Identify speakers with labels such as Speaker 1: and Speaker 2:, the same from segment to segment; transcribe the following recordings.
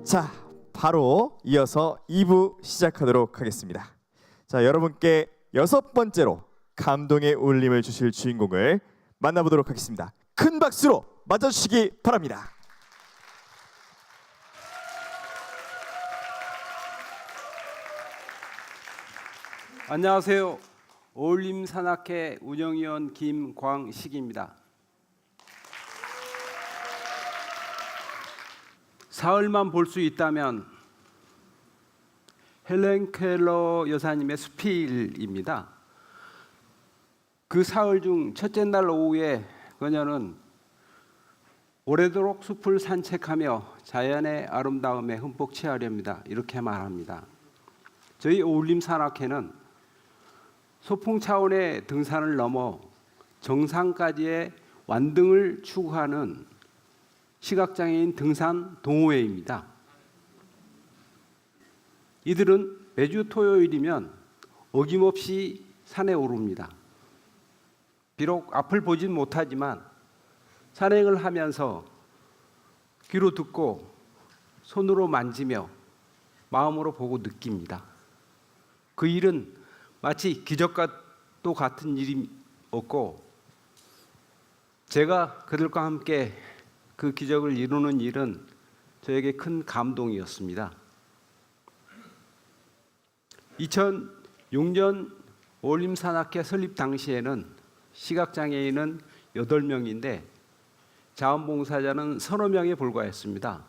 Speaker 1: 자, 바로 이어서 2부 시작하도록 하겠습니다. 자, 여러분께 6번째로 감동의 울림을 주실 주인공을 만나보도록 하겠습니다. 큰 박수로 맞아주시기 바랍니다.
Speaker 2: 안녕하세요. 어울림산악회 운영위원 김광식입니다. 사흘만 볼 수 있다면 헬렌 켈러 여사님의 수필입니다. 그 사흘 중 첫째 날 오후에 그녀는 오래도록 숲을 산책하며 자연의 아름다움에 흠뻑 취하렵니다. 이렇게 말합니다. 저희 어울림산악회는 소풍 차원의 등산을 넘어 정상까지의 완등을 추구하는 시각장애인 등산 동호회입니다. 이들은 매주 토요일이면 어김없이 산에 오릅니다. 비록 앞을 보진 못하지만 산행을 하면서 귀로 듣고 손으로 만지며 마음으로 보고 느낍니다. 그 일은 마치 기적과도 같은 일이 없고 제가 그들과 함께 그 기적을 이루는 일은 저에게 큰 감동이었습니다. 2006년 어울림산악회 설립 당시에는 시각장애인은 8명인데 자원봉사자는 서너 명에 불과했습니다.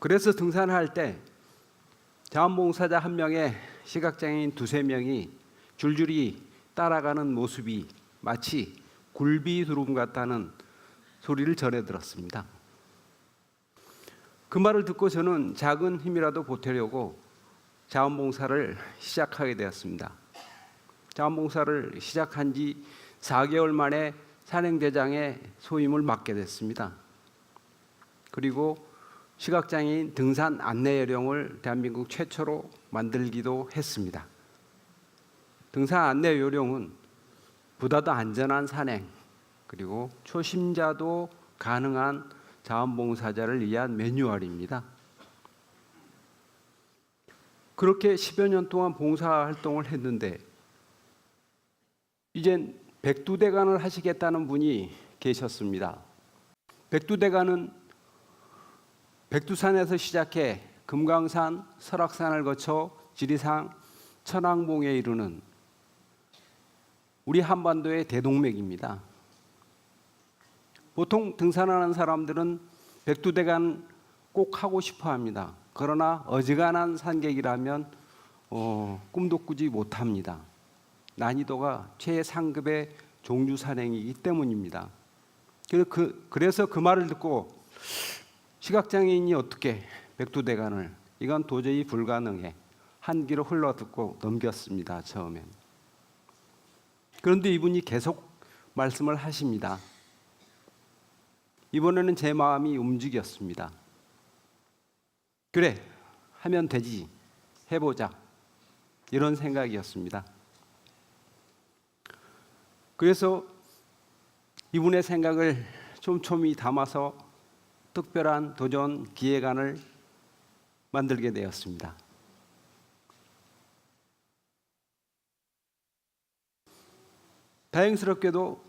Speaker 2: 그래서 등산할 때 자원봉사자 1명에 시각장애인 2~3명이 줄줄이 따라가는 모습이 마치 굴비두름 같다는 소리를 전해 들었습니다. 그 말을 듣고 저는 작은 힘이라도 보태려고 자원봉사를 시작하게 되었습니다. 자원봉사를 시작한 지 4개월 만에 산행대장의 소임을 맡게 됐습니다. 그리고 시각장애인 등산 안내 요령을 대한민국 최초로 만들기도 했습니다. 등산 안내 요령은 보다 더 안전한 산행, 그리고 초심자도 가능한 자원봉사자를 위한 매뉴얼입니다. 그렇게 10여 년 동안 봉사활동을 했는데 이젠 백두대간을 하시겠다는 분이 계셨습니다. 백두대간은 백두산에서 시작해 금강산, 설악산을 거쳐 지리산, 천왕봉에 이르는 우리 한반도의 대동맥입니다. 보통 등산하는 사람들은 백두대간 꼭 하고 싶어 합니다. 그러나 어지간한 산객이라면 꿈도 꾸지 못합니다. 난이도가 최상급의 종주 산행이기 때문입니다. 그래서 그 말을 듣고 시각장애인이 어떻게 백두대간을, 이건 도저히 불가능해, 한 귀로 흘러듣고 넘겼습니다. 처음엔. 그런데 이분이 계속 말씀을 하십니다. 이번에는 제 마음이 움직였습니다. 그래, 하면 되지, 해보자, 이런 생각이었습니다. 그래서 이분의 생각을 촘촘히 담아서 특별한 도전 기획안을 만들게 되었습니다. 다행스럽게도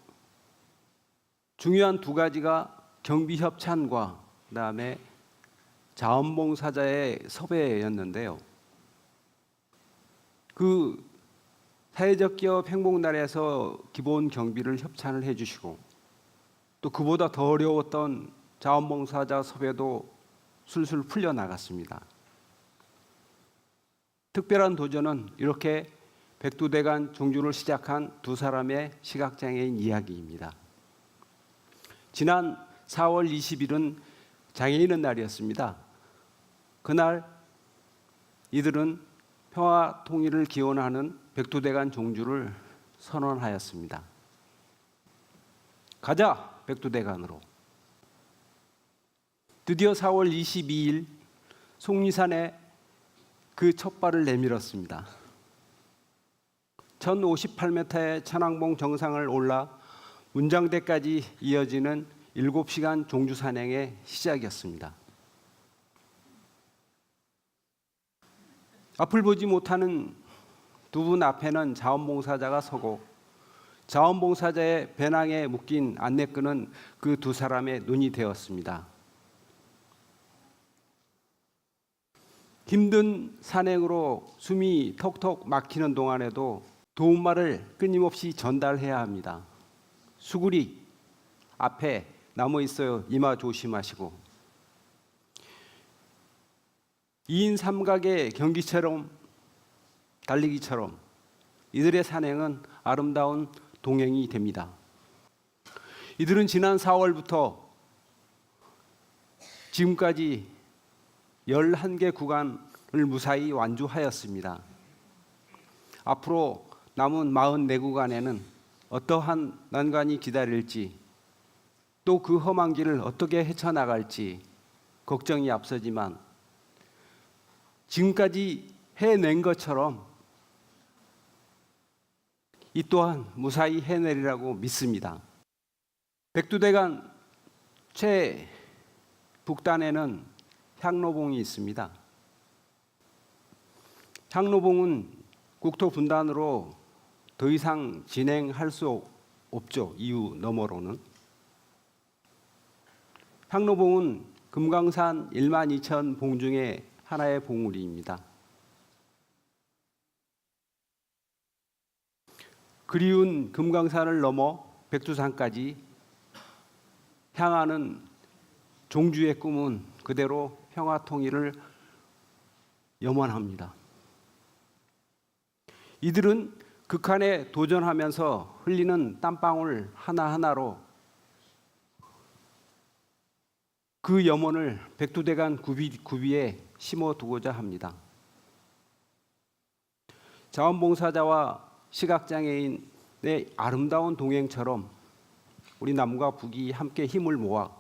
Speaker 2: 중요한 2가지가 경비협찬과 그다음에 자원봉사자의 섭외였는데요. 그 사회적 기업 행복날에서 기본 경비를 협찬을 해주시고 또 그보다 더 어려웠던 자원봉사자 섭외도 술술 풀려나갔습니다. 특별한 도전은 이렇게 백두대간 종주를 시작한 2사람의 시각장애인 이야기입니다. 지난 4월 20일은 장애인의 날이었습니다. 그날 이들은 평화 통일을 기원하는 백두대간 종주를 선언하였습니다. 가자, 백두대간으로. 드디어 4월 22일 속리산에 그 첫 발을 내밀었습니다. 1058m의 천왕봉 정상을 올라 문장대까지 이어지는 7시간 종주 산행의 시작이었습니다. 앞을 보지 못하는 두 분 앞에는 자원봉사자가 서고 자원봉사자의 배낭에 묶인 안내끈은 그 두 사람의 눈이 되었습니다. 힘든 산행으로 숨이 턱턱 막히는 동안에도 도움말을 끊임없이 전달해야 합니다. 수구리 앞에 남아 있어요. 이마 조심하시고. 2인 3각의 경기처럼 달리기처럼 이들의 산행은 아름다운 동행이 됩니다. 이들은 지난 4월부터 지금까지 11개 구간을 무사히 완주하였습니다. 앞으로 남은 44구간에는 어떠한 난관이 기다릴지 또 그 험한 길을 어떻게 헤쳐나갈지 걱정이 앞서지만 지금까지 해낸 것처럼 이 또한 무사히 해내리라고 믿습니다. 백두대간 최북단에는 향로봉이 있습니다. 향로봉은 국토 분단으로 더 이상 진행할 수 없죠. 이유 너머로는. 향로봉은 금강산 12,000 봉 중에 하나의 봉우리입니다. 그리운 금강산을 넘어 백두산까지 향하는 종주의 꿈은 그대로 평화통일을 염원합니다. 이들은 극한에 도전하면서 흘리는 땀방울 하나하나로 그 염원을 백두대간 구비에 심어두고자 합니다. 자원봉사자와 시각장애인의 아름다운 동행처럼 우리 남과 북이 함께 힘을 모아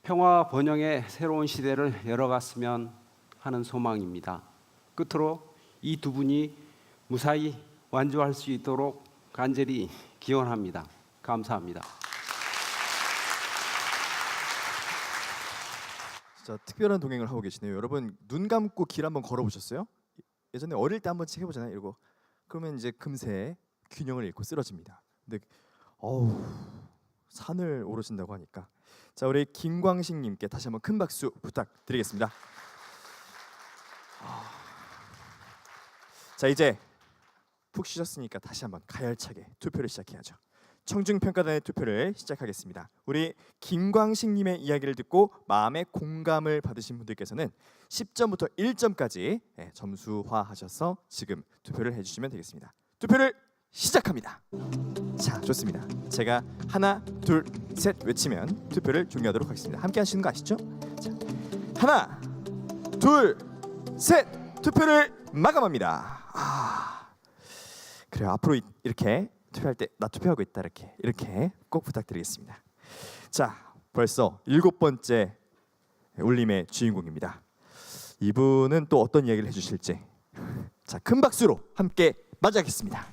Speaker 2: 평화 번영의 새로운 시대를 열어갔으면 하는 소망입니다. 끝으로 이 두 분이 무사히 완주할 수 있도록 간절히 기원합니다. 감사합니다.
Speaker 1: 진짜 특별한 동행을 하고 계시네요. 여러분 눈 감고 길 한번 걸어보셨어요? 예전에 어릴 때 한번 해보잖아요. 이러고 그러면 이제 금세 균형을 잃고 쓰러집니다. 근데 산을 오르신다고 하니까 자 우리 김광식님께 다시 한번 큰 박수 부탁드리겠습니다. 자 이제 푹 쉬셨으니까 다시 한번 가열차게 투표를 시작해야죠. 청중평가단의 투표를 시작하겠습니다. 우리 김광식님의 이야기를 듣고 마음의 공감을 받으신 분들께서는 10점부터 1점까지 점수화하셔서 지금 투표를 해주시면 되겠습니다. 투표를 시작합니다. 자 좋습니다. 제가 하나 둘 셋 외치면 투표를 종료하도록 하겠습니다. 함께 하시는 거 아시죠? 자, 하나 둘 셋 투표를 마감합니다. 그래요. 앞으로 이렇게 투표할 때 나 투표하고 있다 이렇게 꼭 부탁드리겠습니다. 자 벌써 7번째 울림의 주인공입니다. 이분은 또 어떤 이야기를 해주실지 자 큰 박수로 함께 맞이하겠습니다.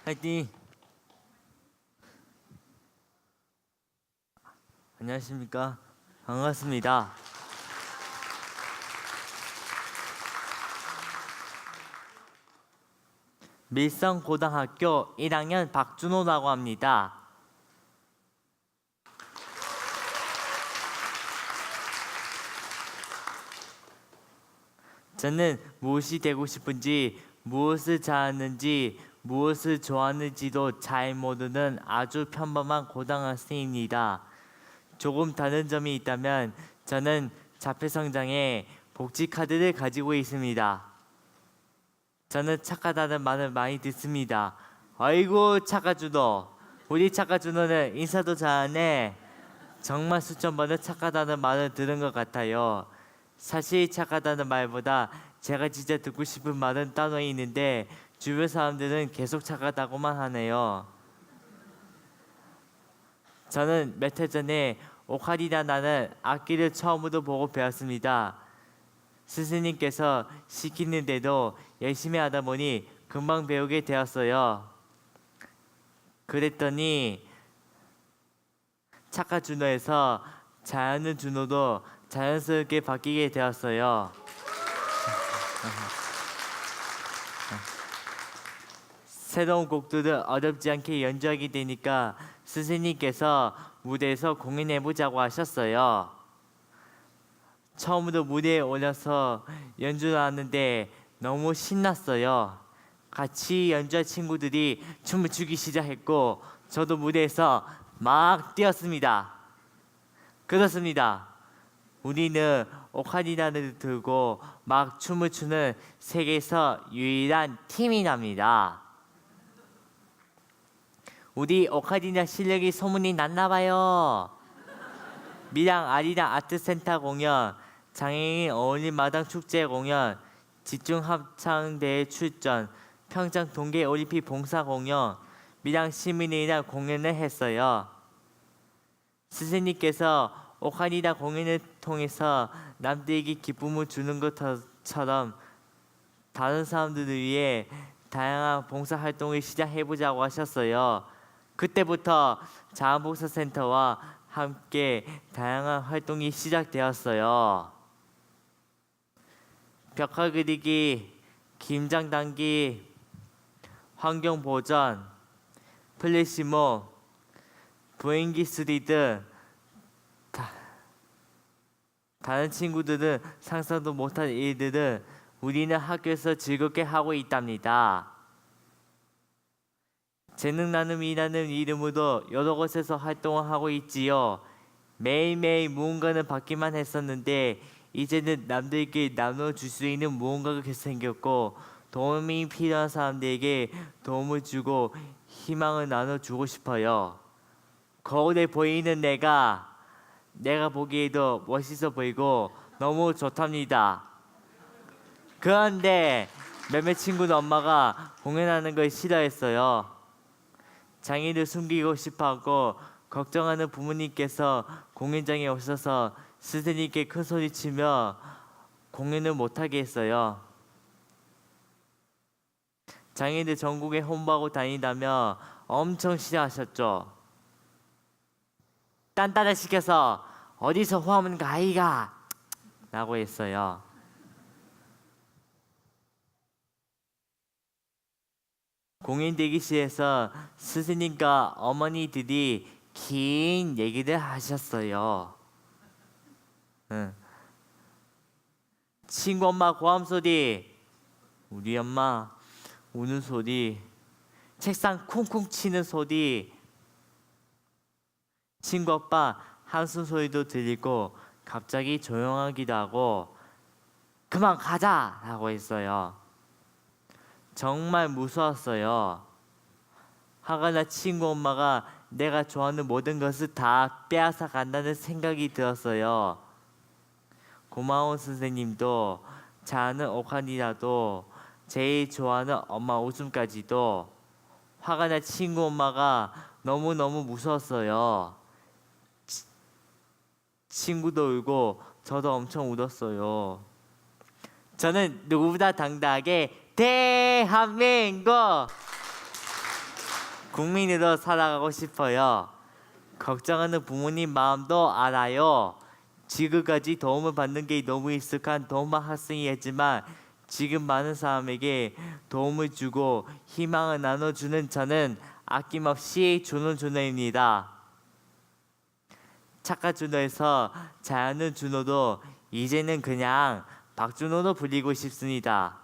Speaker 3: 화이팅! 안녕하십니까? 반갑습니다. 밀성고등학교 1학년 박준호라고 합니다. 저는 무엇이 되고 싶은지, 무엇을 잘하는지, 무엇을 좋아하는지도 잘 모르는 아주 평범한 고등학생입니다. 조금 다른 점이 있다면 저는 자폐성장에 복지카드를 가지고 있습니다. 저는 착하다는 말을 많이 듣습니다. 아이고 착하준호, 우리 착하준호는 인사도 잘하네. 정말 수천 번을 착하다는 말을 들은 것 같아요. 사실 착하다는 말보다 제가 진짜 듣고 싶은 말은 따로 있는데 주변 사람들은 계속 착하다고만 하네요. 저는 몇 해 전에 오카리나라는 악기를 처음으로 보고 배웠습니다. 스승님께서 시키는데도 열심히 하다 보니 금방 배우게 되었어요. 그랬더니 착한 준호에서 잘하는 준호도 자연스럽게 바뀌게 되었어요. 새로운 곡들을 어렵지 않게 연주하게 되니까 스승님께서 무대에서 공연해보자고 하셨어요. 처음으로 무대에 올라서 연주를 하는데 너무 신났어요. 같이 연주한 친구들이 춤을 추기 시작했고 저도 무대에서 막 뛰었습니다. 그렇습니다. 우리는 오카리나를 들고 막 춤을 추는 세계에서 유일한 팀이랍니다. 우리 오카리나 실력이 소문이 났나봐요. 밀양 아리나 아트센터 공연, 장애인 어울림 마당 축제 공연, 집중 합창대회 출전, 평창 동계올림픽 봉사 공연, 밀양 시민회의나 공연을 했어요. 스승님께서 오카리나 공연을 통해서 남들에게 기쁨을 주는 것처럼 다른 사람들을 위해 다양한 봉사 활동을 시작해보자고 하셨어요. 그때부터 자원봉사센터와 함께 다양한 활동이 시작되었어요. 벽화 그리기, 김장 담기, 환경 보전, 플래시몹, 보행기 수리 등 다른 친구들은 상상도 못한 일들을 우리는 학교에서 즐겁게 하고 있답니다. 재능 나눔이라는 이름으로 여러 곳에서 활동을 하고 있지요. 매일매일 무언가는 받기만 했었는데 이제는 남들에게 나눠줄 수 있는 무언가가 생겼고 도움이 필요한 사람들에게 도움을 주고 희망을 나눠주고 싶어요. 거울에 보이는 내가 보기에도 멋있어 보이고 너무 좋답니다. 그런데 몇몇 친구는 엄마가 공연하는 걸 싫어했어요. 장애를 숨기고 싶어하고 걱정하는 부모님께서 공연장에 오셔서 스승님께 큰 소리치며 공연을 못하게 했어요. 장애를 전국에 홍보하고 다닌다며 엄청 싫어하셨죠. 딴따라 시켜서 어디서 호하면 가이가 라고 했어요. 공연 대기실에서 스승님과 어머니들이 긴 얘기를 하셨어요. 친구 엄마 고함 소리, 우리 엄마 우는 소리, 책상 쿵쿵 치는 소리, 친구 오빠 한숨 소리도 들리고 갑자기 조용하기도 하고 그만 가자 라고 했어요. 정말 무서웠어요. 화가 나 친구 엄마가 내가 좋아하는 모든 것을 다 빼앗아 간다는 생각이 들었어요. 고마운 선생님도 잘하는 오카리나도 제일 좋아하는 엄마 웃음까지도 화가 나 친구 엄마가 너무너무 무서웠어요. 친구도 울고 저도 엄청 울었어요. 저는 누구보다 당당하게 대한민국 국민으로 살아가고 싶어요. 걱정하는 부모님 마음도 알아요. 지금까지 도움을 받는 게 너무 익숙한 도마 학생이었지만 지금 많은 사람에게 도움을 주고 희망을 나눠주는 저는 아낌없이 준호입니다. 착한 준호에서 잘하는 준호도 이제는 그냥 박준호로 불리고 싶습니다.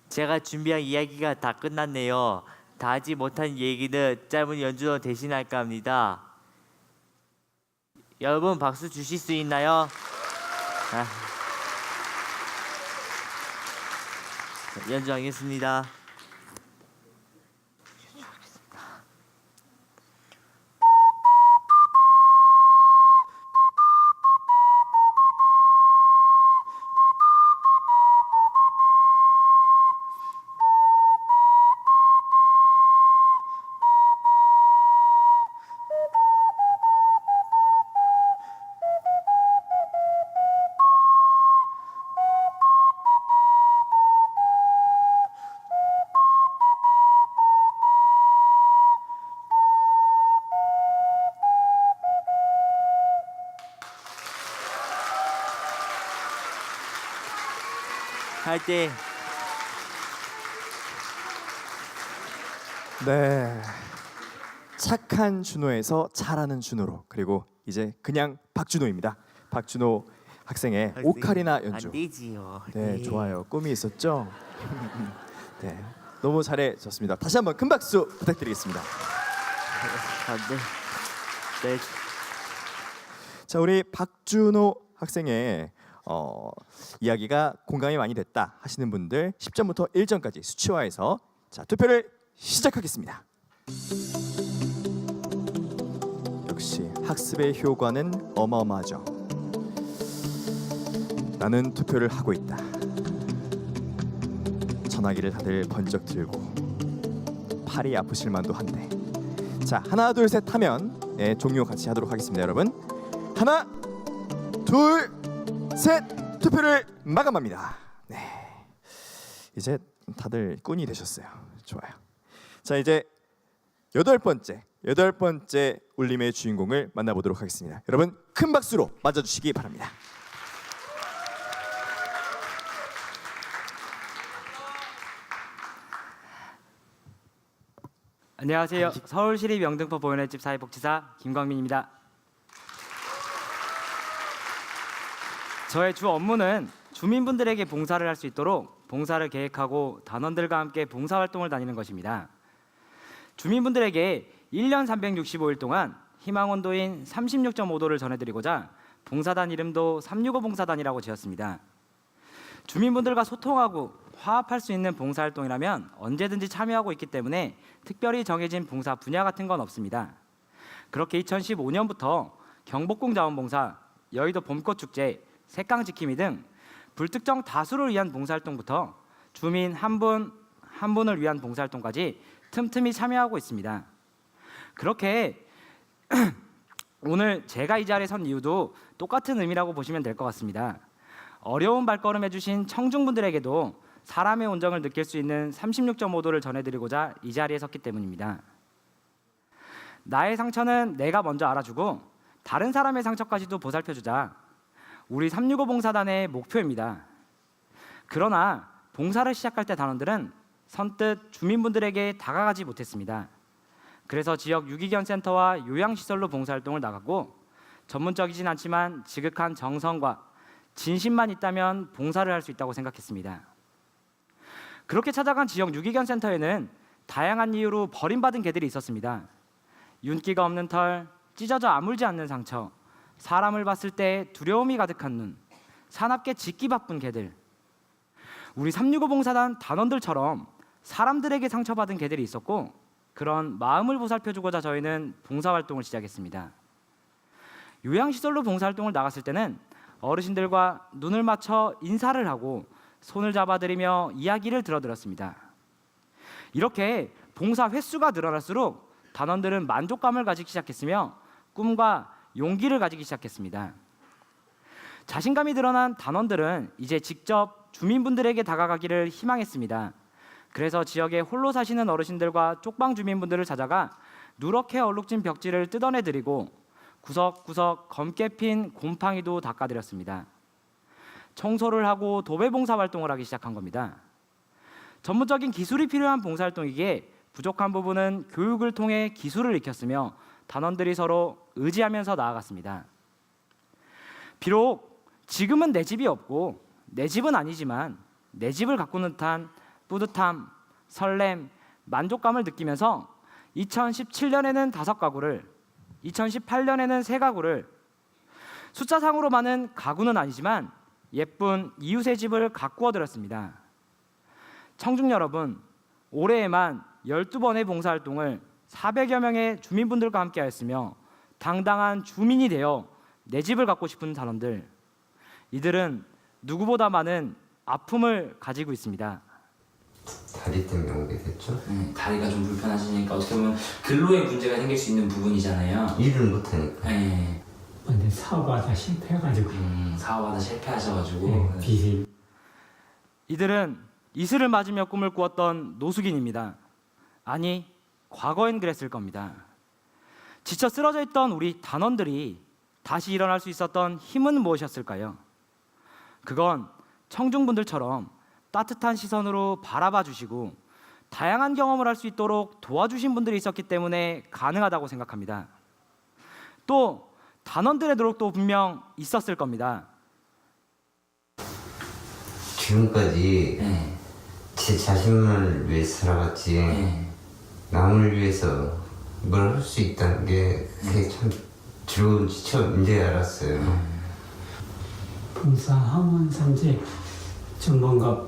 Speaker 3: 제가 준비한 이야기가 다 끝났네요. 다 하지 못한 얘기를 짧은 연주로 대신할까 합니다. 여러분 박수 주실 수 있나요? 연주하겠습니다. 화이팅!
Speaker 1: 네. 착한 준호에서 잘하는 준호로, 그리고 이제 그냥 박준호입니다. 박준호 학생의 오카리나 연주.
Speaker 3: 안 되지요.
Speaker 1: 네, 좋아요. 꿈이 있었죠? 네, 너무 잘해줬습니다. 다시 한번 큰 박수 부탁드리겠습니다.
Speaker 3: 네.
Speaker 1: 자, 우리 박준호 학생의 이야기가 공감이 많이 됐다 하시는 분들 10점부터 1점까지 수치화해서 자, 투표를 시작하겠습니다. 역시 학습의 효과는 어마어마하죠. 나는 투표를 하고 있다. 전화기를 다들 번쩍 들고 팔이 아프실 만도 한데. 자, 하나 둘 셋 하면 종료 같이 하도록 하겠습니다, 여러분. 하나 둘 셋, 투표를 마감합니다. 네, 이제 다들 꾼이 되셨어요. 좋아요. 자, 이제 여덟 번째 울림의 주인공을 만나보도록 하겠습니다. 여러분 큰 박수로 맞아주시기 바랍니다.
Speaker 4: 안녕하세요. 서울시립 영등포 보현회집 사회복지사 김광민입니다. 저의 주 업무는 주민분들에게 봉사를 할 수 있도록 봉사를 계획하고 단원들과 함께 봉사활동을 다니는 것입니다. 주민분들에게 1년 365일 동안 희망온도인 36.5도를 전해드리고자 봉사단 이름도 365 봉사단이라고 지었습니다. 주민분들과 소통하고 화합할 수 있는 봉사활동이라면 언제든지 참여하고 있기 때문에 특별히 정해진 봉사 분야 같은 건 없습니다. 그렇게 2015년부터 경복궁 자원봉사, 여의도 봄꽃축제, 색강 지킴이 등 불특정 다수를 위한 봉사활동부터 주민 한 분을 위한 봉사활동까지 틈틈이 참여하고 있습니다. 그렇게 오늘 제가 이 자리에 선 이유도 똑같은 의미라고 보시면 될 것 같습니다. 어려운 발걸음 해주신 청중분들에게도 사람의 온정을 느낄 수 있는 36.5도를 전해드리고자 이 자리에 섰기 때문입니다. 나의 상처는 내가 먼저 알아주고 다른 사람의 상처까지도 보살펴주자. 우리 365 봉사단의 목표입니다. 그러나 봉사를 시작할 때 단원들은 선뜻 주민분들에게 다가가지 못했습니다. 그래서 지역 유기견 센터와 요양시설로 봉사활동을 나갔고 전문적이진 않지만 지극한 정성과 진심만 있다면 봉사를 할 수 있다고 생각했습니다. 그렇게 찾아간 지역 유기견 센터에는 다양한 이유로 버림받은 개들이 있었습니다. 윤기가 없는 털, 찢어져 아물지 않는 상처, 사람을 봤을 때 두려움이 가득한 눈, 사납게 짖기 바쁜 개들. 우리 365 봉사단 단원들처럼 사람들에게 상처받은 개들이 있었고 그런 마음을 보살펴주고자 저희는 봉사활동을 시작했습니다. 요양시설로 봉사활동을 나갔을 때는 어르신들과 눈을 맞춰 인사를 하고 손을 잡아드리며 이야기를 들어드렸습니다. 이렇게 봉사 횟수가 늘어날수록 단원들은 만족감을 가지기 시작했으며 꿈과 용기를 가지기 시작했습니다. 자신감이 드러난 단원들은 이제 직접 주민분들에게 다가가기를 희망했습니다. 그래서 지역에 홀로 사시는 어르신들과 쪽방 주민분들을 찾아가 누렇게 얼룩진 벽지를 뜯어내드리고 구석구석 검게 핀 곰팡이도 닦아드렸습니다. 청소를 하고 도배 봉사 활동을 하기 시작한 겁니다. 전문적인 기술이 필요한 봉사활동이기에 부족한 부분은 교육을 통해 기술을 익혔으며 단원들이 서로 의지하면서 나아갔습니다. 비록 지금은 내 집이 없고 내 집은 아니지만 내 집을 가꾸는 듯한 뿌듯함, 설렘, 만족감을 느끼면서 2017년에는 5가구를, 2018년에는 3가구를, 숫자상으로 많은 가구는 아니지만 예쁜 이웃의 집을 가꾸어 드렸습니다. 청중 여러분, 올해에만 12번의 봉사활동을 400여 명의 주민분들과 함께 하였으며 당당한 주민이 되어 내 집을 갖고 싶은 단원들, 이들은 누구보다 많은 아픔을 가지고 있습니다.
Speaker 5: 다리 때문에 오게 됐죠?
Speaker 6: 다리가 좀 불편하시니까 어떻게 보면 근로에 문제가 생길 수 있는 부분이잖아요.
Speaker 5: 일을 못하니까.
Speaker 6: 네.
Speaker 7: 근데 사업하다 실패해가지고
Speaker 6: 사업하다 실패하셔가지고
Speaker 7: 네, 빚이
Speaker 4: 이들은 이슬을 맞으며 꿈을 꾸었던 노숙인입니다. 아니, 과거엔 그랬을 겁니다. 지쳐 쓰러져 있던 우리 단원들이 다시 일어날 수 있었던 힘은 무엇이었을까요? 그건 청중분들처럼 따뜻한 시선으로 바라봐 주시고 다양한 경험을 할 수 있도록 도와주신 분들이 있었기 때문에 가능하다고 생각합니다. 또 단원들의 노력도 분명 있었을 겁니다.
Speaker 5: 지금까지
Speaker 6: 네.
Speaker 5: 제 자신만을 위해 살아갔지
Speaker 6: 네.
Speaker 5: 남을 위해서 뭘 할 수 있다는 게 그게 참 즐거운 처음 이제 알았어요.
Speaker 7: 봉사하면서 이제 좀 뭔가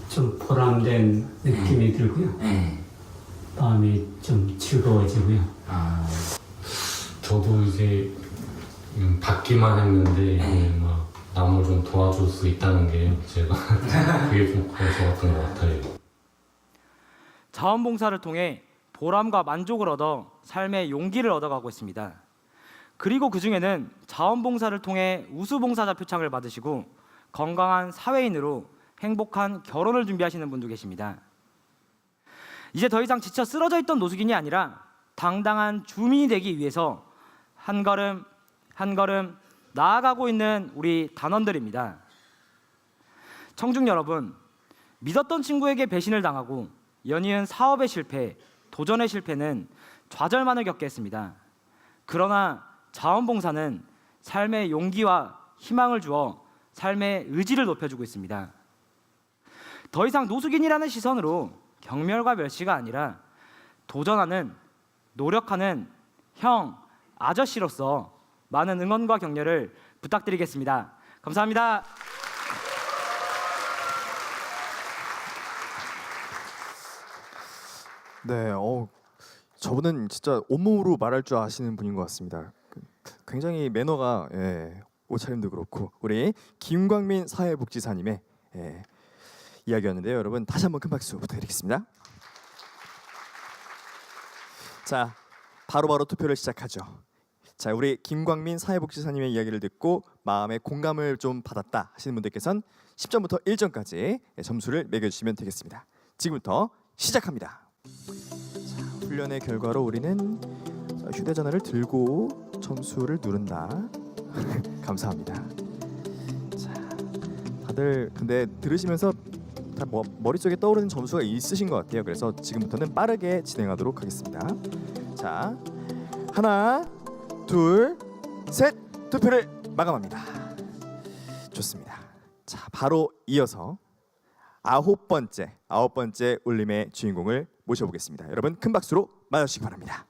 Speaker 7: 좀 보람된 느낌이 들고요.
Speaker 6: 네.
Speaker 7: 마음이 좀 즐거워지고요.
Speaker 6: 아,
Speaker 8: 저도 이제 받기만 했는데 막 남을 좀 도와줄 수 있다는 게 제가 그게 좀 좋았던 것 같아요.
Speaker 4: 자원봉사를 통해 보람과 만족을 얻어 삶의 용기를 얻어가고 있습니다. 그리고 그 중에는 자원봉사를 통해 우수봉사자 표창을 받으시고 건강한 사회인으로 행복한 결혼을 준비하시는 분도 계십니다. 이제 더 이상 지쳐 쓰러져 있던 노숙인이 아니라 당당한 주민이 되기 위해서 한 걸음 한 걸음 나아가고 있는 우리 단원들입니다. 청중 여러분, 믿었던 친구에게 배신을 당하고 연이은 사업의 실패, 도전의 실패는 좌절만을 겪게 했습니다. 그러나 자원봉사는 삶의 용기와 희망을 주어 삶의 의지를 높여주고 있습니다. 더 이상 노숙인이라는 시선으로 경멸과 멸시가 아니라 도전하는, 노력하는 형, 아저씨로서 많은 응원과 격려를 부탁드리겠습니다. 감사합니다.
Speaker 1: 네, 저분은 진짜 온몸으로 말할 줄 아시는 분인 것 같습니다. 굉장히 매너가 옷차림도 그렇고 우리 김광민 사회복지사님의 이야기였는데요. 여러분 다시 한번 큰 박수 부탁드리겠습니다. 자, 바로바로 투표를 시작하죠. 자, 우리 김광민 사회복지사님의 이야기를 듣고 마음의 공감을 좀 받았다 하시는 분들께서는 10점부터 1점까지 점수를 매겨주시면 되겠습니다. 지금부터 시작합니다. 자, 훈련의 결과로 우리는 휴대전화를 들고 점수를 누른다. 감사합니다. 자, 다들 근데 들으시면서 다 머릿속에 떠오르는 점수가 있으신 것 같아요. 그래서 지금부터는 빠르게 진행하도록 하겠습니다. 자, 하나, 둘, 셋, 투표를 마감합니다. 좋습니다. 자, 바로 이어서 아홉 번째 울림의 주인공을 모셔보겠습니다. 여러분 큰 박수로 맞아주시기 바랍니다.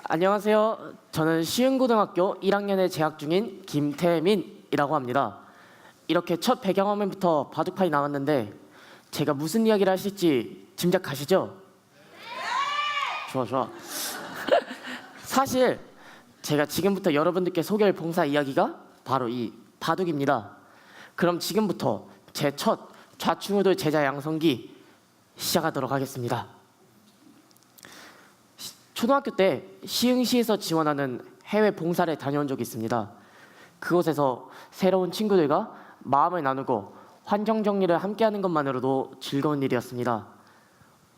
Speaker 9: 안녕하세요. 저는 시흥고등학교 1학년에 재학 중인 김태민이라고 합니다. 이렇게 첫 배경화면부터 바둑판이 나왔는데 제가 무슨 이야기를 하실지 짐작가시죠? 좋아. 사실 제가 지금부터 여러분들께 소개할 봉사 이야기가 바로 이 바둑입니다. 그럼 지금부터 제 첫 좌충우돌 제자 양성기 시작하도록 하겠습니다. 초등학교 때 시흥시에서 지원하는 해외 봉사를 다녀온 적이 있습니다. 그곳에서 새로운 친구들과 마음을 나누고 환경 정리를 함께하는 것만으로도 즐거운 일이었습니다.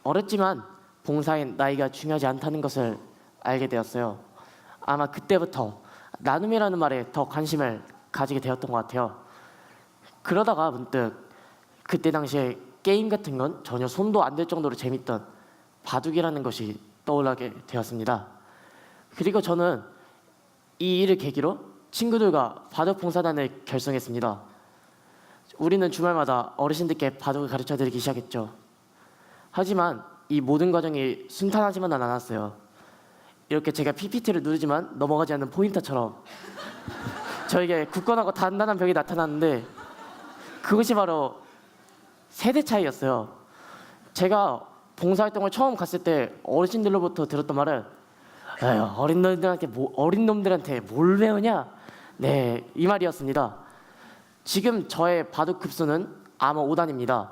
Speaker 9: 어렸지만 봉사엔 나이가 중요하지 않다는 것을 알게 되었어요. 아마 그때부터 나눔이라는 말에 더 관심을 가지게 되었던 것 같아요. 그러다가 문득 그때 당시에 게임 같은 건 전혀 손도 안 댈 정도로 재밌던 바둑이라는 것이 떠올라게 되었습니다. 그리고 저는 이 일을 계기로 친구들과 바둑 봉사단을 결성했습니다. 우리는 주말마다 어르신들께 바둑을 가르쳐드리기 시작했죠. 하지만 이 모든 과정이 순탄하지만은 않았어요. 이렇게 제가 PPT를 누르지만 넘어가지 않는 포인터처럼 저에게 굳건하고 단단한 벽이 나타났는데 그것이 바로 세대 차이였어요. 제가 봉사활동을 처음 갔을 때 어르신들로부터 들었던 말은 어린 놈들한테 뭘 배우냐? 네, 이 말이었습니다. 지금 저의 바둑 급수는 아마 5단입니다.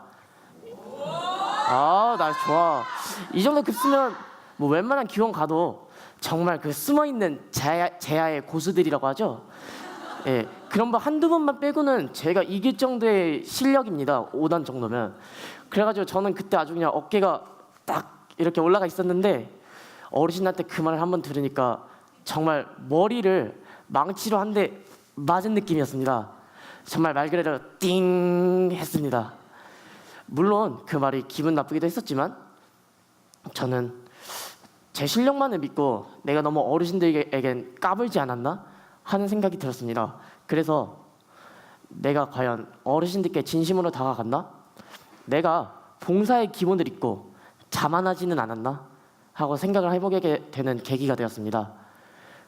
Speaker 9: 나 좋아. 이 정도 급수면 뭐 웬만한 기원 가도 정말 그 숨어있는 제야의 고수들이라고 하죠. 예, 그런 거 한두 번만 빼고는 제가 이길 정도의 실력입니다. 5단 정도면. 그래가지고 저는 그때 아주 그냥 어깨가 딱 이렇게 올라가 있었는데 어르신한테 그 말을 한번 들으니까 정말 머리를 망치로 한 대 맞은 느낌이었습니다. 정말 말 그대로 띵 했습니다. 물론 그 말이 기분 나쁘기도 했었지만 저는 제 실력만을 믿고 내가 너무 어르신들에겐 까불지 않았나 하는 생각이 들었습니다. 그래서 내가 과연 어르신들께 진심으로 다가갔나? 내가 봉사의 기본을 잊고 자만하지는 않았나? 하고 생각을 해보게 되는 계기가 되었습니다.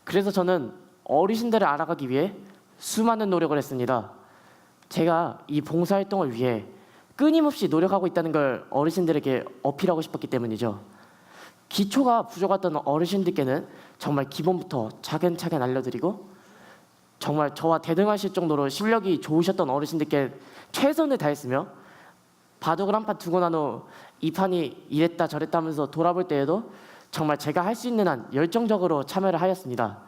Speaker 9: 그래서 저는 어르신들을 알아가기 위해 수많은 노력을 했습니다. 제가 이 봉사활동을 위해 끊임없이 노력하고 있다는 걸 어르신들에게 어필하고 싶었기 때문이죠. 기초가 부족했던 어르신들께는 정말 기본부터 차근차근 알려드리고 정말 저와 대등하실 정도로 실력이 좋으셨던 어르신들께 최선을 다했으며 바둑을 한 판 두고 난 후 이 판이 이랬다 저랬다 하면서 돌아볼 때에도 정말 제가 할 수 있는 한 열정적으로 참여를 하였습니다.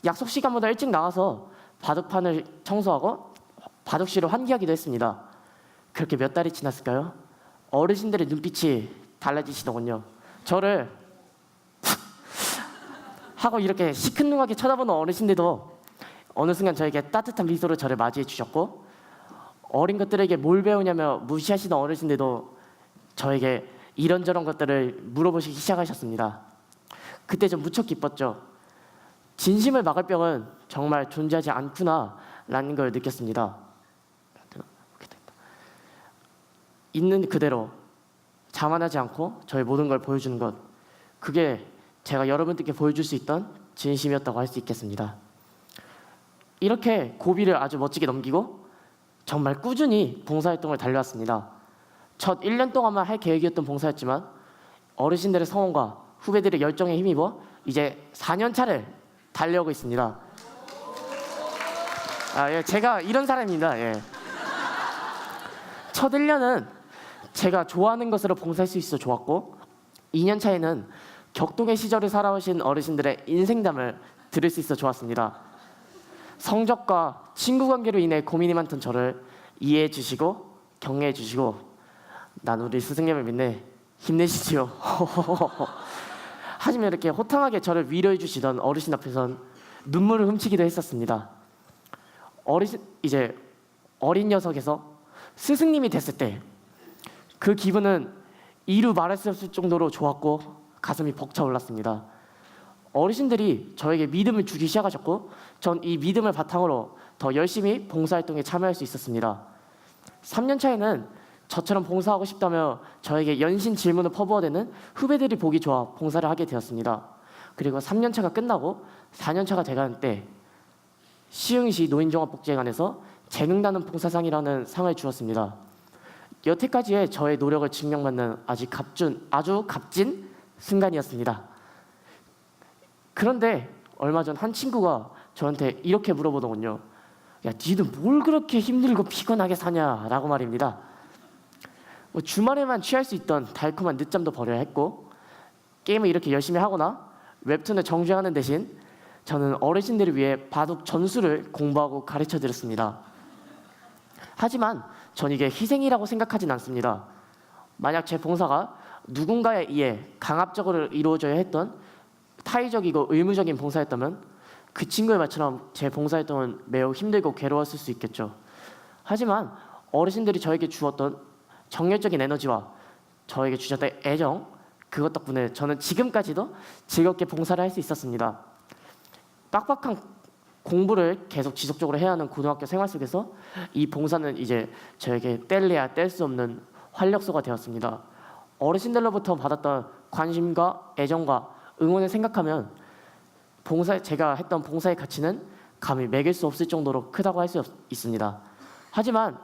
Speaker 9: 약속 시간보다 일찍 나가서 바둑판을 청소하고 바둑실을 환기하기도 했습니다. 그렇게 몇 달이 지났을까요? 어르신들의 눈빛이 달라지시더군요. 저를 하고 이렇게 시큰둥하게 쳐다보는 어르신들도 어느 순간 저에게 따뜻한 미소로 저를 맞이해 주셨고 어린 것들에게 뭘 배우냐며 무시하시던 어르신들도 저에게 이런저런 것들을 물어보시기 시작하셨습니다. 그때 좀 무척 기뻤죠. 진심을 막을 병은 정말 존재하지 않구나라는 걸 느꼈습니다. 있는 그대로 자만하지 않고 저의 모든 걸 보여주는 것, 그게 제가 여러분들께 보여줄 수 있던 진심이었다고 할 수 있겠습니다. 이렇게 고비를 아주 멋지게 넘기고 정말 꾸준히 봉사활동을 달려왔습니다. 첫 1년 동안만 할 계획이었던 봉사였지만 어르신들의 성원과 후배들의 열정에 힘입어 이제 4년 차를 달려오고 있습니다. 예, 제가 이런 사람입니다. 예. 첫 1년은 제가 좋아하는 것으로 봉사할 수 있어 좋았고 2년 차에는 격동의 시절을 살아오신 어르신들의 인생담을 들을 수 있어 좋았습니다. 성적과 친구 관계로 인해 고민이 많던 저를 이해해 주시고 격려해 주시고 난 우리 스승님을 믿네 힘내시지요 하시면 이렇게 호탕하게 저를 위로해 주시던 어르신 앞에선 눈물을 훔치기도 했었습니다. 이제 어린 녀석에서 스승님이 됐을 때 그 기분은 이루 말할 수 없을 정도로 좋았고 가슴이 벅차올랐습니다. 어르신들이 저에게 믿음을 주기 시작하셨고 전 이 믿음을 바탕으로 더 열심히 봉사활동에 참여할 수 있었습니다. 3년 차에는 저처럼 봉사하고 싶다며 저에게 연신 질문을 퍼부어대는 후배들이 보기 좋아 봉사를 하게 되었습니다. 그리고 3년 차가 끝나고 4년 차가 돼가는 때 시흥시 노인종합복지회관에서 재능나는 봉사상이라는 상을 주었습니다. 여태까지의 저의 노력을 증명받는 아주 값진 순간이었습니다. 그런데 얼마 전 한 친구가 저한테 이렇게 물어보더군요. 야, 니는 뭘 그렇게 힘들고 피곤하게 사냐라고 말입니다. 주말에만 취할 수 있던 달콤한 늦잠도 버려야 했고 게임을 이렇게 열심히 하거나 웹툰을 정주행하는 대신 저는 어르신들을 위해 바둑 전술을 공부하고 가르쳐드렸습니다. 하지만 전 이게 희생이라고 생각하진 않습니다. 만약 제 봉사가 누군가에 의해 강압적으로 이루어져야 했던 타의적이고 의무적인 봉사였다면 그 친구의 말처럼 제 봉사활동은 매우 힘들고 괴로웠을 수 있겠죠. 하지만 어르신들이 저에게 주었던 정열적인 에너지와 저에게 주셨던 애정, 그것 덕분에 저는 지금까지도 즐겁게 봉사를 할 수 있었습니다. 빡빡한 공부를 계속 지속적으로 해야 하는 고등학교 생활 속에서 이 봉사는 이제 저에게 뗄래야 뗄 수 없는 활력소가 되었습니다. 어르신들로부터 받았던 관심과 애정과 응원을 생각하면 제가 했던 봉사의 가치는 감히 매길 수 없을 정도로 크다고 할 수 있습니다. 하지만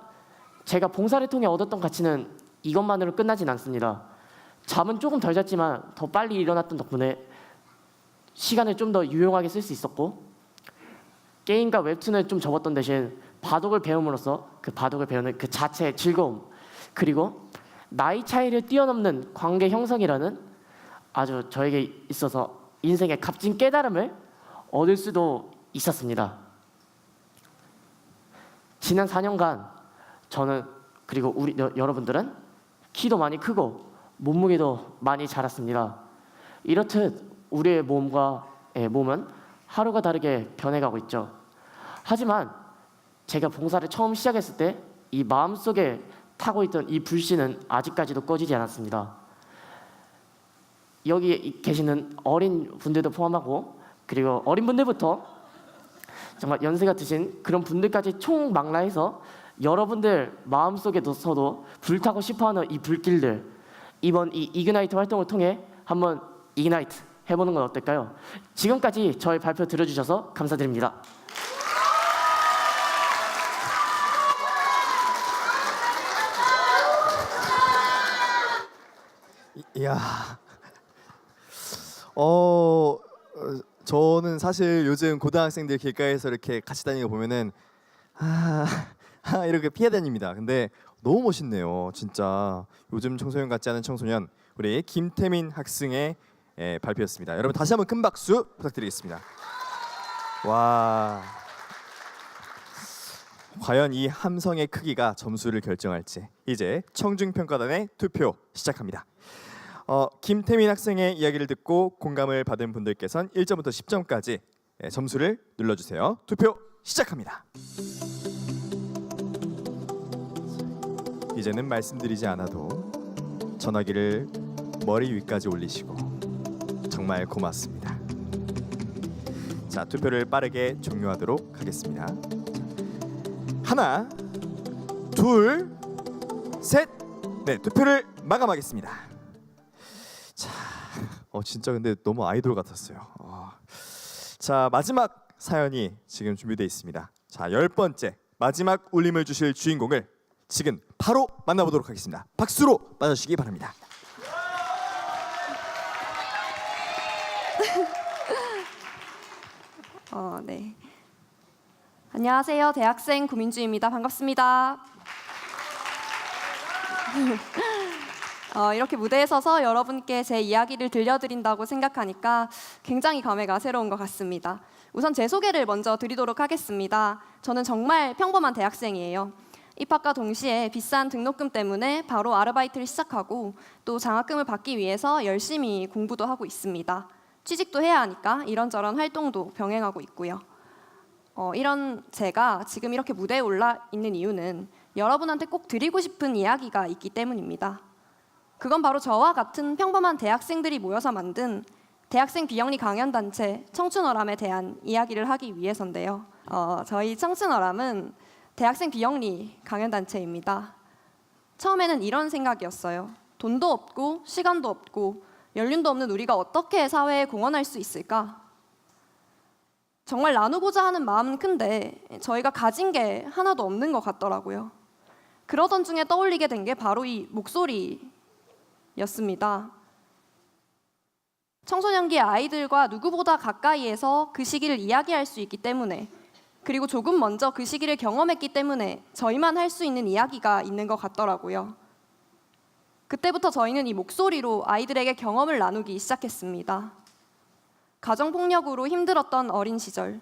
Speaker 9: 제가 봉사를 통해 얻었던 가치는 이것만으로 끝나진 않습니다. 잠은 조금 덜 잤지만 더 빨리 일어났던 덕분에 시간을 좀 더 유용하게 쓸 수 있었고 게임과 웹툰을 좀 접었던 대신 바둑을 배움으로써 그 바둑을 배우는 그 자체의 즐거움, 그리고 나이 차이를 뛰어넘는 관계 형성이라는 아주 저에게 있어서 인생의 값진 깨달음을 얻을 수도 있었습니다. 지난 4년간 저는 그리고 우리 여러분들은 키도 많이 크고 몸무게도 많이 자랐습니다. 이렇듯 우리의 몸은 하루가 다르게 변해가고 있죠. 하지만 제가 봉사를 처음 시작했을 때 이 마음속에 타고 있던 이 불씨는 아직까지도 꺼지지 않았습니다. 여기 계시는 어린 분들도 포함하고 그리고 어린 분들부터 정말 연세가 드신 그런 분들까지 총망라해서 여러분들 마음속에서도 불타고 싶어하는 이 불길들, 이번 이 이그나이트 활동을 통해 한번 이그나이트 해보는 건 어떨까요? 지금까지 저의 발표 들어주셔서 감사드립니다.
Speaker 1: 이야, 저는 사실 요즘 고등학생들 길가에서 이렇게 같이 다니는 거 보면은 이렇게 피해 다닙니다. 근데 너무 멋있네요, 진짜. 요즘 청소년 같지 않은 청소년, 우리 김태민 학생의 발표였습니다. 여러분 다시 한번 큰 박수 부탁드리겠습니다. 와, 과연 이 함성의 크기가 점수를 결정할지 이제 청중평가단의 투표 시작합니다. 김태민 학생의 이야기를 듣고 공감을 받은 분들께서는 1점부터 10점까지 점수를 눌러주세요. 투표 시작합니다. 이제는 말씀드리지 않아도 전화기를 머리 위까지 올리시고 정말 고맙습니다. 자, 투표를 빠르게 종료하도록 하겠습니다. 하나, 둘, 셋, 네, 투표를 마감하겠습니다. 자, 진짜 근데 너무 아이돌 같았어요. 자, 마지막 사연이 지금 준비되어 있습니다. 자, 10번째 마지막 울림을 주실 주인공을 지금 바로 만나보도록 하겠습니다. 박수로 맞아주시기 바랍니다.
Speaker 10: 네. 안녕하세요. 대학생 고민주입니다. 반갑습니다. 이렇게 무대에 서서 여러분께 제 이야기를 들려드린다고 생각하니까 굉장히 감회가 새로운 것 같습니다. 우선 제 소개를 먼저 드리도록 하겠습니다. 저는 정말 평범한 대학생이에요. 입학과 동시에 비싼 등록금 때문에 바로 아르바이트를 시작하고 또 장학금을 받기 위해서 열심히 공부도 하고 있습니다. 취직도 해야 하니까 이런저런 활동도 병행하고 있고요. 이런 제가 지금 이렇게 무대에 올라 있는 이유는 여러분한테 꼭 드리고 싶은 이야기가 있기 때문입니다. 그건 바로 저와 같은 평범한 대학생들이 모여서 만든 대학생 비영리 강연단체 청춘어람에 대한 이야기를 하기 위해서인데요. 저희 청춘어람은 대학생 비영리 강연단체입니다. 처음에는 이런 생각이었어요. 돈도 없고 시간도 없고 연륜도 없는 우리가 어떻게 사회에 공헌할 수 있을까? 정말 나누고자 하는 마음은 큰데 저희가 가진 게 하나도 없는 것 같더라고요. 그러던 중에 떠올리게 된 게 바로 이 목소리였습니다. 청소년기의 아이들과 누구보다 가까이에서 그 시기를 이야기할 수 있기 때문에, 그리고 조금 먼저 그 시기를 경험했기 때문에 저희만 할 수 있는 이야기가 있는 것 같더라고요. 그때부터 저희는 이 목소리로 아이들에게 경험을 나누기 시작했습니다. 가정폭력으로 힘들었던 어린 시절,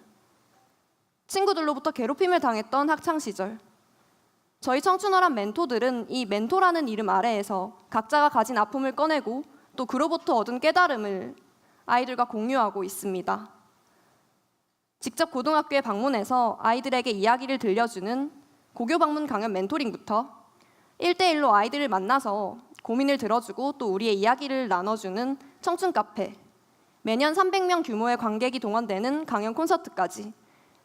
Speaker 10: 친구들로부터 괴롭힘을 당했던 학창 시절, 저희 청춘어람 멘토들은 이 멘토라는 이름 아래에서 각자가 가진 아픔을 꺼내고 또 그로부터 얻은 깨달음을 아이들과 공유하고 있습니다. 직접 고등학교에 방문해서 아이들에게 이야기를 들려주는 고교 방문 강연 멘토링부터 1대1로 아이들을 만나서 고민을 들어주고 또 우리의 이야기를 나눠주는 청춘 카페, 매년 300명 규모의 관객이 동원되는 강연 콘서트까지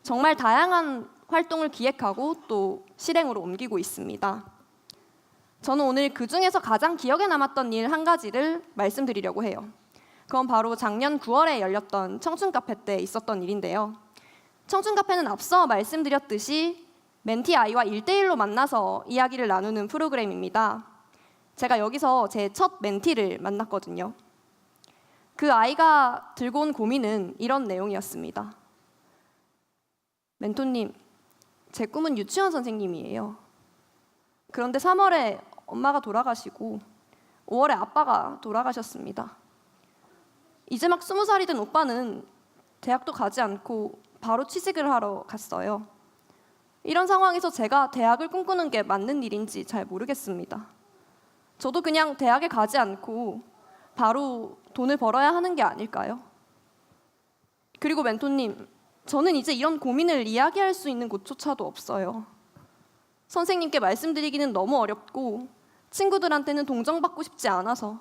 Speaker 10: 정말 다양한 활동을 기획하고 또 실행으로 옮기고 있습니다. 저는 오늘 그중에서 가장 기억에 남았던 일 한 가지를 말씀드리려고 해요. 그건 바로 작년 9월에 열렸던 청춘 카페 때 있었던 일인데요. 청춘 카페는 앞서 말씀드렸듯이 멘티 아이와 1대1로 만나서 이야기를 나누는 프로그램입니다. 제가 여기서 제 첫 멘티를 만났거든요. 그 아이가 들고 온 고민은 이런 내용이었습니다. 멘토님, 제 꿈은 유치원 선생님이에요. 그런데 3월에 엄마가 돌아가시고 5월에 아빠가 돌아가셨습니다. 이제 막 20살이 된 오빠는 대학도 가지 않고 바로 취직을 하러 갔어요. 이런 상황에서 제가 대학을 꿈꾸는 게 맞는 일인지 잘 모르겠습니다. 저도 그냥 대학에 가지 않고 바로 돈을 벌어야 하는 게 아닐까요? 그리고 멘토님, 저는 이제 이런 고민을 이야기할 수 있는 곳조차도 없어요. 선생님께 말씀드리기는 너무 어렵고 친구들한테는 동정받고 싶지 않아서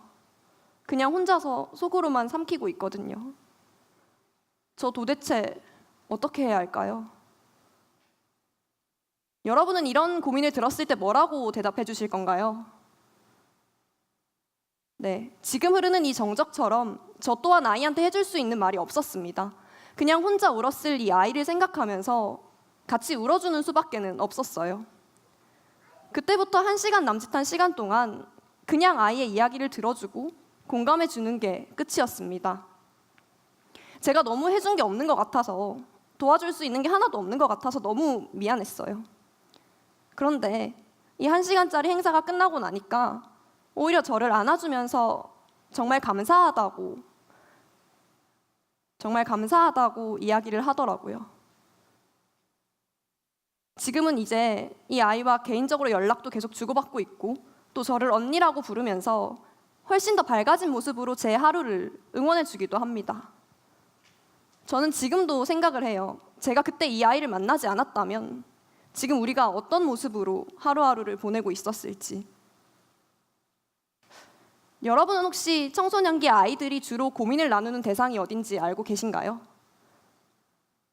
Speaker 10: 그냥 혼자서 속으로만 삼키고 있거든요. 저 도대체 어떻게 해야 할까요? 여러분은 이런 고민을 들었을 때 뭐라고 대답해 주실 건가요? 네, 지금 흐르는 이 정적처럼 저 또한 아이한테 해줄 수 있는 말이 없었습니다. 그냥 혼자 울었을 이 아이를 생각하면서 같이 울어주는 수밖에는 없었어요. 그때부터 1시간 남짓한 시간 동안 그냥 아이의 이야기를 들어주고 공감해 주는 게 끝이었습니다. 제가 너무 해준 게 없는 것 같아서, 도와줄 수 있는 게 하나도 없는 것 같아서 너무 미안했어요. 그런데 이 1시간짜리 행사가 끝나고 나니까 오히려 저를 안아주면서 정말 감사하다고 이야기를 하더라고요. 지금은 이제 이 아이와 개인적으로 연락도 계속 주고받고 있고 또 저를 언니라고 부르면서 훨씬 더 밝아진 모습으로 제 하루를 응원해 주기도 합니다. 저는 지금도 생각을 해요. 제가 그때 이 아이를 만나지 않았다면 지금 우리가 어떤 모습으로 하루하루를 보내고 있었을지. 여러분은 혹시 청소년기 아이들이 주로 고민을 나누는 대상이 어딘지 알고 계신가요?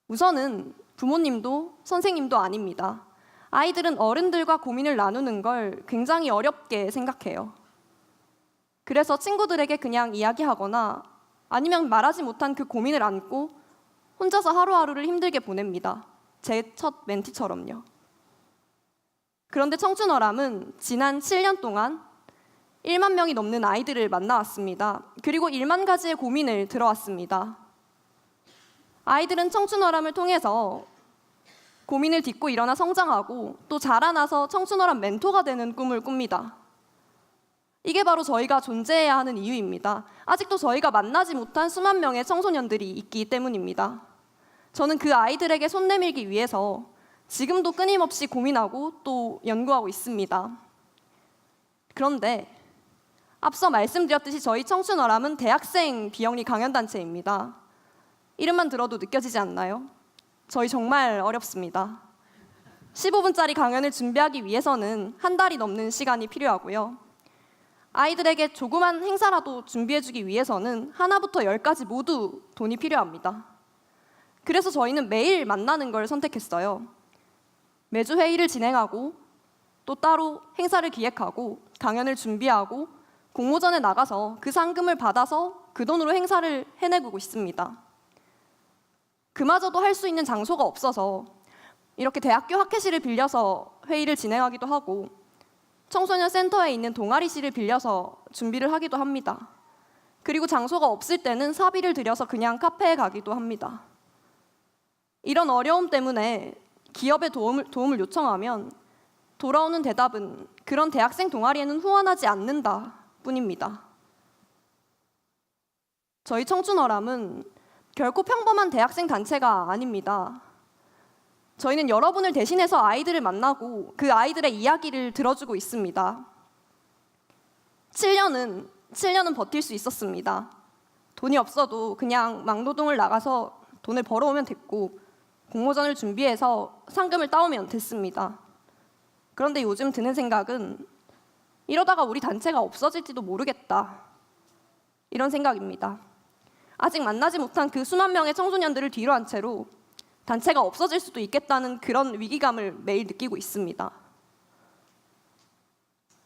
Speaker 10: 우선은 부모님도 선생님도 아닙니다. 아이들은 어른들과 고민을 나누는 걸 굉장히 어렵게 생각해요. 그래서 친구들에게 그냥 이야기하거나 아니면 말하지 못한 그 고민을 안고 혼자서 하루하루를 힘들게 보냅니다. 제 첫 멘티처럼요. 그런데 청춘어람은 지난 7년 동안 1만 명이 넘는 아이들을 만나왔습니다. 그리고 1만 가지의 고민을 들어왔습니다. 아이들은 청춘어람을 통해서 고민을 딛고 일어나 성장하고 또 자라나서 청춘어람 멘토가 되는 꿈을 꿉니다. 이게 바로 저희가 존재해야 하는 이유입니다. 아직도 저희가 만나지 못한 수만 명의 청소년들이 있기 때문입니다. 저는 그 아이들에게 손 내밀기 위해서 지금도 끊임없이 고민하고 또 연구하고 있습니다. 그런데 앞서 말씀드렸듯이 저희 청춘어람은 대학생 비영리 강연단체입니다. 이름만 들어도 느껴지지 않나요? 저희 정말 어렵습니다. 15분짜리 강연을 준비하기 위해서는 한 달이 넘는 시간이 필요하고요. 아이들에게 조그만 행사라도 준비해주기 위해서는 하나부터 10까지 모두 돈이 필요합니다. 그래서 저희는 매일 만나는 걸 선택했어요. 매주 회의를 진행하고 또 따로 행사를 기획하고 강연을 준비하고 공모전에 나가서 그 상금을 받아서 그 돈으로 행사를 해내고 있습니다. 그마저도 할 수 있는 장소가 없어서 이렇게 대학교 학회실을 빌려서 회의를 진행하기도 하고 청소년 센터에 있는 동아리실을 빌려서 준비를 하기도 합니다. 그리고 장소가 없을 때는 사비를 들여서 그냥 카페에 가기도 합니다. 이런 어려움 때문에 기업에 도움을 요청하면 돌아오는 대답은 그런 대학생 동아리에는 후원하지 않는다 뿐입니다. 저희 청춘어람은 결코 평범한 대학생 단체가 아닙니다. 저희는 여러분을 대신해서 아이들을 만나고 그 아이들의 이야기를 들어주고 있습니다. 7년은 버틸 수 있었습니다. 돈이 없어도 그냥 막노동을 나가서 돈을 벌어오면 됐고 공모전을 준비해서 상금을 따오면 됐습니다. 그런데 요즘 드는 생각은 이러다가 우리 단체가 없어질지도 모르겠다. 이런 생각입니다. 아직 만나지 못한 그 수만 명의 청소년들을 뒤로 한 채로 단체가 없어질 수도 있겠다는 그런 위기감을 매일 느끼고 있습니다.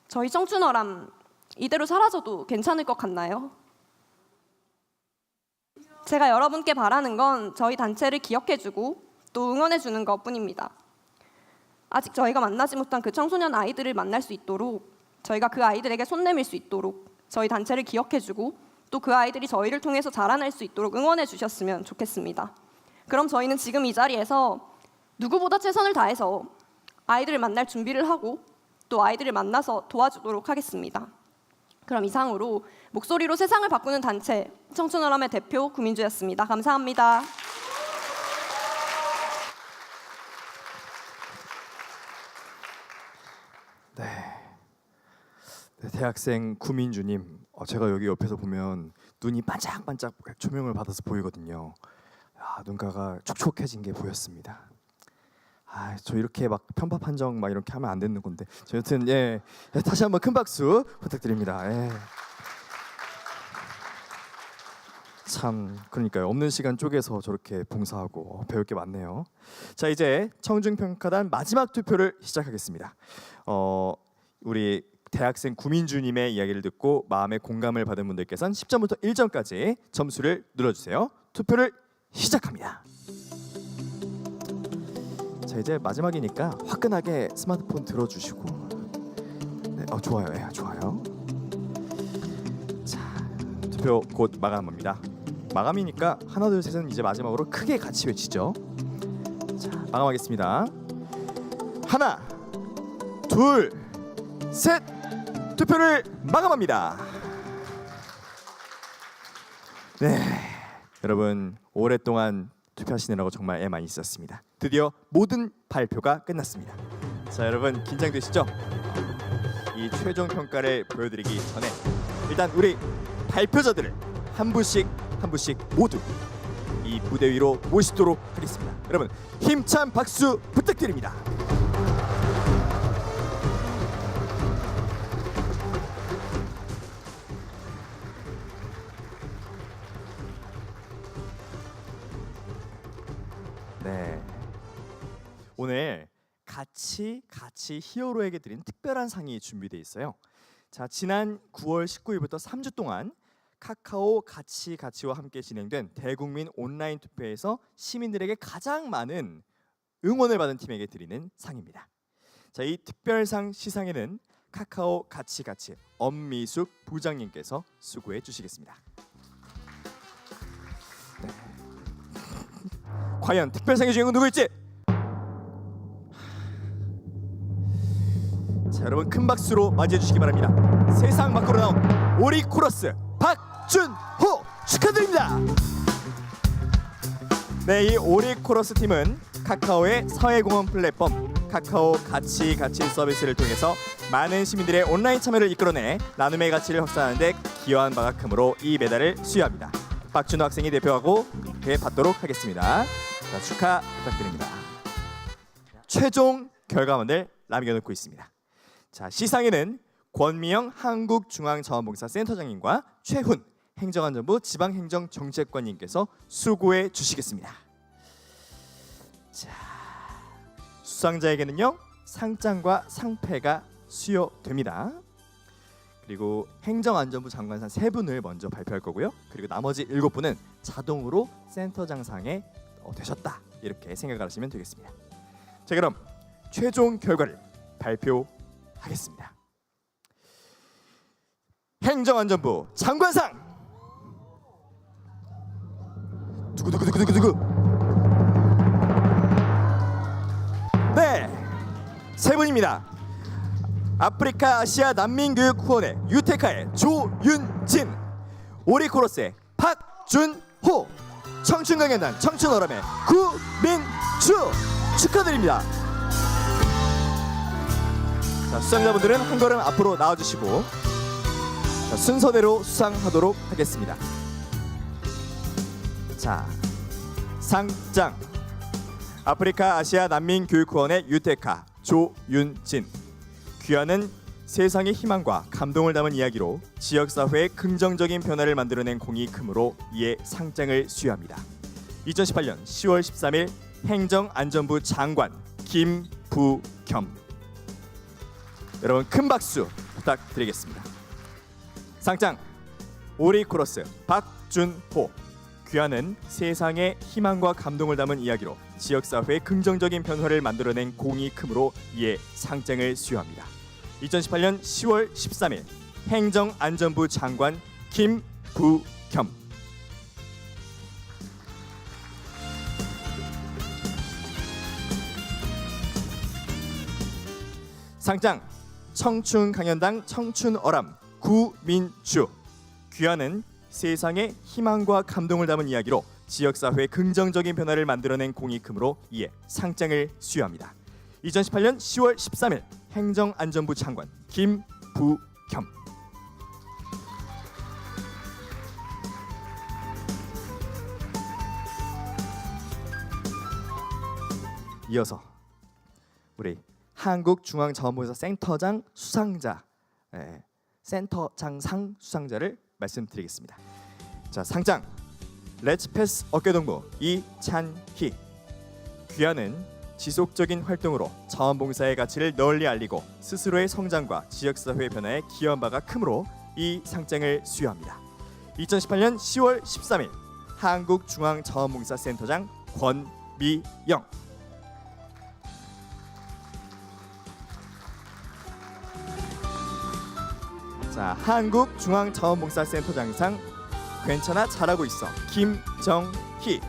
Speaker 10: 저희 청춘어람 이대로 사라져도 괜찮을 것 같나요? 제가 여러분께 바라는 건 저희 단체를 기억해주고 또 응원해주는 것뿐입니다. 아직 저희가 만나지 못한 그 청소년 아이들을 만날 수 있도록 저희가 그 아이들에게 손 내밀 수 있도록 저희 단체를 기억해주고 또 그 아이들이 저희를 통해서 자라날 수 있도록 응원해 주셨으면 좋겠습니다. 그럼 저희는 지금 이 자리에서 누구보다 최선을 다해서 아이들을 만날 준비를 하고 또 아이들을 만나서 도와주도록 하겠습니다. 그럼 이상으로 목소리로 세상을 바꾸는 단체 청춘어람의 대표 구민주였습니다. 감사합니다.
Speaker 1: 네, 대학생 구민주님 제가 여기 옆에서 보면 눈이 반짝반짝 조명을 받아서 보이거든요. 눈가가 촉촉해진 게 보였습니다. 저 이렇게 막 편파 판정 막 이렇게 하면 안 되는 건데. 여튼 다시 한번 큰 박수 부탁드립니다. 참 그러니까요. 없는 시간 쪼개서 저렇게 봉사하고 배울 게 많네요. 자, 이제 청중평가단 마지막 투표를 시작하겠습니다. 우리 대학생 구민주님의 이야기를 듣고 마음의 공감을 받은 분들께서는 10점부터 1점까지 점수를 눌러주세요. 투표를 시작합니다. 자, 이제 마지막이니까 화끈하게 스마트폰 들어주시고. 네, 좋아요. 좋아요. 자, 투표 곧 마감합니다. 마감이니까 하나 둘 셋은 이제 마지막으로 크게 같이 외치죠. 자, 마감하겠습니다. 하나, 둘, 셋. 투표를 마감합니다. 네, 여러분 오랫동안 투표하시느라고 정말 애 많이 썼습니다. 드디어 모든 발표가 끝났습니다. 자, 여러분 긴장되시죠? 이 최종 평가를 보여드리기 전에 일단 우리 발표자들을 한 분씩 모두 이 무대 위로 모시도록 하겠습니다. 여러분 힘찬 박수 부탁드립니다. 네, 오늘 같이 히어로에게 드린 특별한 상이 준비되어 있어요. 자, 지난 9월 19일부터 3주 동안 카카오 가치와 함께 진행된 대국민 온라인 투표에서 시민들에게 가장 많은 응원을 받은 팀에게 드리는 상입니다. 자, 이 특별상 시상에는 카카오 가치 엄미숙 부장님께서 수고해 주시겠습니다. 네. 과연 특별상의 주인공 누구일지? 자, 여러분 큰 박수로 맞이해 주시기 바랍니다. 세상 밖으로 나온 오리코러스 박준호 축하드립니다. 네, 이 오리코러스 팀은 카카오의 사회공헌 플랫폼 카카오 가치 서비스를 통해서 많은 시민들의 온라인 참여를 이끌어내 나눔의 가치를 확산하는 데 기여한 바가 크므로 이 메달을 수여합니다. 박준호 학생이 대표하고 받도록 하겠습니다. 자, 축하 부탁드립니다. 최종 결과만을 남겨놓고 있습니다. 자, 시상에는 권미영 한국중앙자원봉사 센터장님과 최훈 행정안전부 지방행정정책관님께서 수고해 주시겠습니다. 자, 수상자에게는요 상장과 상패가 수여됩니다. 그리고 행정안전부 장관상 3분을 먼저 발표할 거고요. 그리고 나머지 7분은 자동으로 센터장상에 되셨다 이렇게 생각을 하시면 되겠습니다. 자, 그럼 최종 결과를 발표하겠습니다. 행정안전부 장관상 두구두구두구두구. 네, 3분입니다. 아프리카 아시아 난민교육 후원회 유테카의 조윤진, 오리코러스의 박준호, 청춘강연단 청춘어람의 구민주 축하드립니다. 자, 수상자분들은 한 걸음 앞으로 나와주시고 자, 순서대로 수상하도록 하겠습니다. 자, 상장 아프리카 아시아 난민교육후원회 유테카 조윤진. 귀하는 세상의 희망과 감동을 담은 이야기로 지역사회의 긍정적인 변화를 만들어낸 공이 크므로 이에 상장을 수여합니다. 2018년 10월 13일 행정안전부 장관 김부겸. 여러분 큰 박수 부탁드리겠습니다. 상장 오리코러스 박준호. 귀하는 세상의 희망과 감동을 담은 이야기로 지역사회의 긍정적인 변화를 만들어낸 공이 크므로 이에 상장을 수여합니다. 2018년 10월 13일 행정안전부 장관 김부겸. 상장 청춘강연당 청춘어람 구민주. 귀하는 세상의 희망과 감동을 담은 이야기로 지역사회의 긍정적인 변화를 만들어낸 공이 크므로 이에 상장을 수여합니다. 2018년 10월 13일 행정안전부 장관 김부겸. 이어서 우리 한국중앙자원봉사 센터장 수상자, 센터장상 수상자를 말씀드리겠습니다. 자, 상장 렛츠패스 어깨동무 이찬희. 귀하는 지속적인 활동으로 자원봉사의 가치를 널리 알리고 스스로의 성장과 지역사회 변화에 기여한 바가 크므로 이 상장을 수여합니다. 2018년 10월 13일 한국중앙자원봉사센터장 권미영. 자, 한국중앙자원봉사센터장상 괜찮아 잘하고 있어 김정희.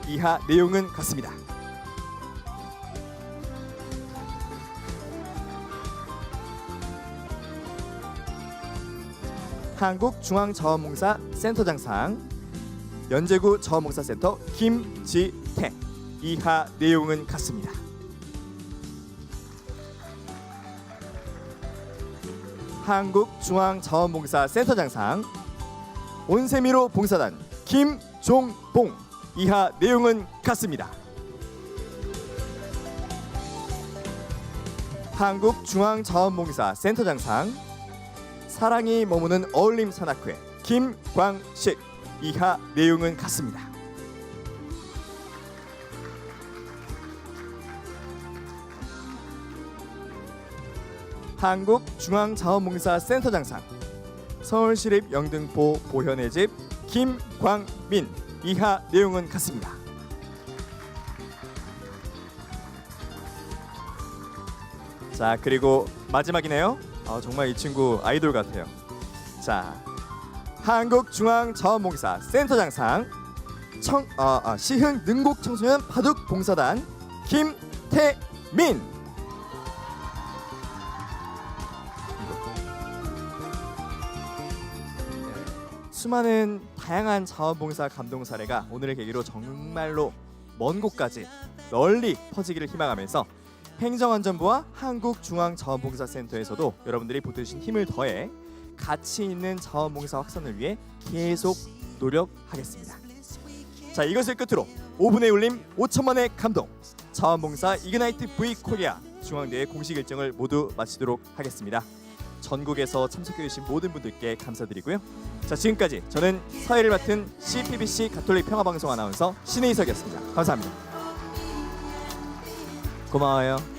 Speaker 1: 이하 내용은 같습니다. 한국중앙자원봉사센터장상 연제구 자원봉사센터 김지태. 이하 내용은 같습니다. 한국중앙자원봉사센터장상 온세미로 봉사단 김종봉. 이하 내용은 같습니다. 한국중앙자원봉사센터장상 사랑이 머무는 어울림 산악회 김광식. 이하 내용은 같습니다. 한국중앙자원봉사센터장상 서울시립 영등포 보현의 집 김광민. 이하 내용은 같습니다. 자, 그리고 마지막이네요. 정말 이 친구 아이돌 같아요. 자, 한국중앙자원봉사센터장상 시흥 능곡 청소년 바둑 봉사단 김태민. 수많은 다양한 자원봉사 감동 사례가 오늘을 계기로 정말로 먼 곳까지 널리 퍼지기를 희망하면서 행정안전부와 한국중앙자원봉사센터에서도 여러분들이 보태주신 힘을 더해 가치 있는 자원봉사 확산을 위해 계속 노력하겠습니다. 자, 이것을 끝으로 5분의 울림 5천만의 감동 자원봉사 이그나이트 V 코리아 중앙대회 공식 일정을 모두 마치도록 하겠습니다. 전국에서 참석해주신 모든 분들께 감사드리고요. 자, 지금까지 저는 사회를 맡은 CPBC 가톨릭 평화방송 아나운서 신의석이었습니다. 감사합니다. 고마워요.